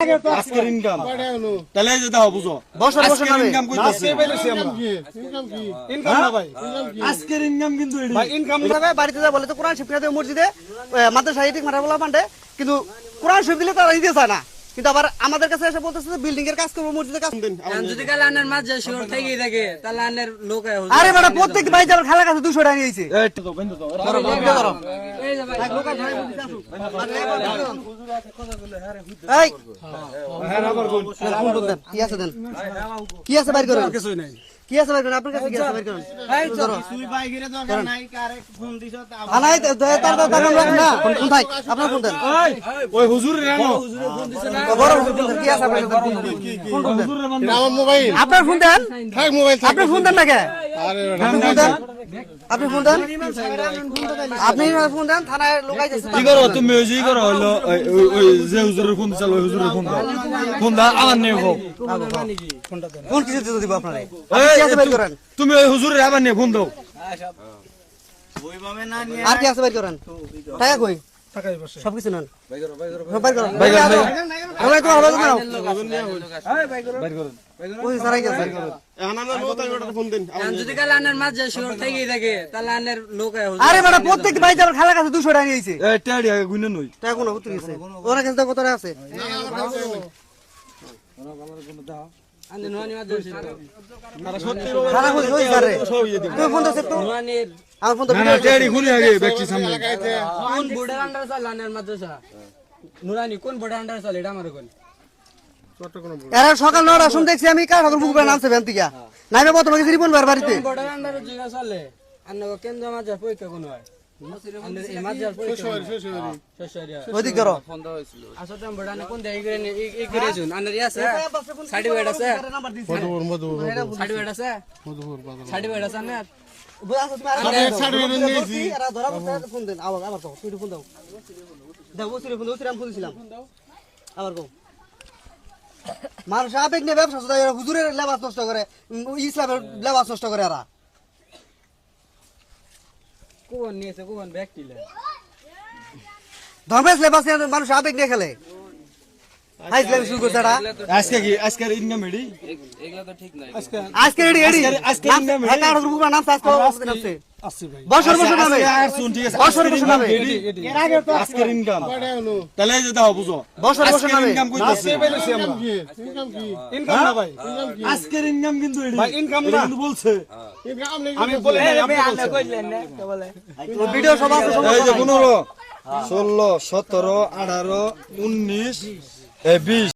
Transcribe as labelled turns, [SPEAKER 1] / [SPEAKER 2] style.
[SPEAKER 1] আজকের ইনকাম তাহলে এই যে দাও বুঝো বছর বছর ইনকাম কইতাছে ইনকাম না ভাই আজকের ইনকাম কিন্তু ভাই ইনকাম
[SPEAKER 2] ভাই বাড়িতে যা বলে তো কোরআন শরীফ কিনে মসজিদে মাদ্রাসা ঠিক মারা বলা পান্ডে কিন্তু কোরআন শরীফ দিলে তারা দিতে চায় না কিন্তু আবার আমাদের কাছে এসে বলতেছে যে বিল্ডিং এর কাজ করব মসজিদের কাজ
[SPEAKER 3] যদি কাল আনার মাঝ যায় শিওর থেকেই থাকে তাহলে আনার লোক
[SPEAKER 2] আরে বড় প্রত্যেক ভাই যার খালা কাছে 200 টাকা নিয়েছে
[SPEAKER 1] এই তো বন্ধ তো
[SPEAKER 3] এই যে ভাই
[SPEAKER 2] লোক ভাই এই
[SPEAKER 1] হ্যাঁ আবার কোন
[SPEAKER 2] কোন দেন কি আছে দেন কি আছে বাইর করেন
[SPEAKER 1] কিছুই নাই
[SPEAKER 2] কি আছে বাইর করেন আপনার কাছে কি আছে বাইর করেন
[SPEAKER 3] এই তো
[SPEAKER 4] তুই ভাই গিরে দরকার নাই কারে ফোন দিছ
[SPEAKER 2] আনাই তার দাম রাখ না কোন ভাই আপনার ফোন দেন
[SPEAKER 1] ওই হুজুর রানো
[SPEAKER 2] বড় ফোন দেন কি আছে আপনার ফোন দেন
[SPEAKER 1] হুজুর রে
[SPEAKER 4] আমার মোবাইল
[SPEAKER 2] আপনার ফোন দেন
[SPEAKER 4] থাক মোবাইল থাক
[SPEAKER 2] আপনি ফোন দেন না কে
[SPEAKER 4] আরে
[SPEAKER 2] আপনি ফোন দেন আপনি ফোন দেন থানায় লোকাই যাচ্ছে
[SPEAKER 1] কি করো তুমি ওই যে করো হলো ওই যে হুজুরের ফোন চালো ওই হুজুরের ফোন দাও ফোন দাও আমার নেই হোক
[SPEAKER 2] ফোন কিছু দিতে দিব আপনারে
[SPEAKER 1] এই,
[SPEAKER 2] কি আছে বাইর করেন
[SPEAKER 1] তুমি ওই হুজুরের আবার নিয়ে ফোন দাও
[SPEAKER 2] আর কি আছে বাইর করেন টাকা কই সব কিছু নেন বাইর করেন
[SPEAKER 1] বাইর করেন,
[SPEAKER 2] আমরা তো হবে না
[SPEAKER 1] বাইর করুন
[SPEAKER 2] ওই সারাই গেছে
[SPEAKER 4] এখন আমার মোবাইলটা ফোন দেন
[SPEAKER 3] যদি কাল আনার মাঝ যায় শিওর থেকেই থাকে তাহলে আনার লোক
[SPEAKER 2] আরে বড় প্রত্যেক ভাই যার খালা কাছে 200 টাকা নিয়েছে
[SPEAKER 1] এই টাড়ি আগে গুনে নই
[SPEAKER 2] টাকা কোন উত্তর গেছে ওরা কাছে কত টাকা আছে
[SPEAKER 3] আনতে নোয়ানি মাঝ যায়
[SPEAKER 2] খালা কই ওই স্যার তুমি ফোন দাও তো
[SPEAKER 3] নোয়ানির
[SPEAKER 2] আমার ফোন তো
[SPEAKER 1] না না টাড়ি গুনে আগে ব্যক্তি সামনে
[SPEAKER 3] কোন বোর্ডের আন্ডার চলে আনার মাদ্রাসা নুরানি কোন বোর্ডের আন্ডার চলে এটা আমার কোন
[SPEAKER 2] এরা সকাল 9টা শুন দেখছি আমি কার ঠাকুর পুকুরে নামছে ভ্যান থেকে নাইবে প্রথমে গেছি রিপন ভাই বাড়িতে
[SPEAKER 3] বোর্ডের আন্ডার জিগা চলে আন্না কেন্দ্র মাঝ পরীক্ষা কোন হয় এই মাঝ পরীক্ষা শেষরিয়া
[SPEAKER 2] ওইদিক করো
[SPEAKER 3] আসলে বোর্ডানে কোন দেই করে এই করে শুন আনার আছে সার্টিফিকেট আছে
[SPEAKER 4] মধুপুর
[SPEAKER 3] সার্টিফিকেট আছে
[SPEAKER 4] মধুপুর
[SPEAKER 3] সার্টিফিকেট আছে না
[SPEAKER 2] ফোন দেন আবার তো তুই ফোন দাও দাও ওসিরে ফোন দিছিলাম আবার কও মানুষ আবেগ নিয়ে ব্যবসা শুধু হুজুরের লেবাস নষ্ট করে ইসলামের লেবাস নষ্ট করে এরা
[SPEAKER 3] কোন নিয়েছে কোন ব্যক্তিলে
[SPEAKER 2] ধর্মেশ লেবাস মানুষ আবেগ নিয়ে খেলে হাই ইসলাম শুরু করছে এরা
[SPEAKER 1] আজকে কি আজকের ইনকাম এডি
[SPEAKER 2] আজকে এডি
[SPEAKER 1] আজকে ইনকাম
[SPEAKER 2] হ্যাঁ কার পুকুরে নামছে আজকে নামছে
[SPEAKER 1] আসছে ভাই
[SPEAKER 2] বছর বছর নামে
[SPEAKER 1] আর শুন ঠিক আছে
[SPEAKER 2] বছর বছর নামে
[SPEAKER 1] আজকের ইনকাম তাহলে এই যে দাও বুঝো
[SPEAKER 2] বছর বছর নামে
[SPEAKER 1] ইনকাম কইতাছে
[SPEAKER 4] ইনকাম না ভাই
[SPEAKER 1] আজকের ইনকাম কিন্তু এডি ভাই ইনকাম না কিন্তু বলছে
[SPEAKER 4] আমি বলে
[SPEAKER 3] আমি আন্না কইলেন না বলে
[SPEAKER 2] ভিডিও সব আছে
[SPEAKER 1] এই যে 15 16 17 18 19 20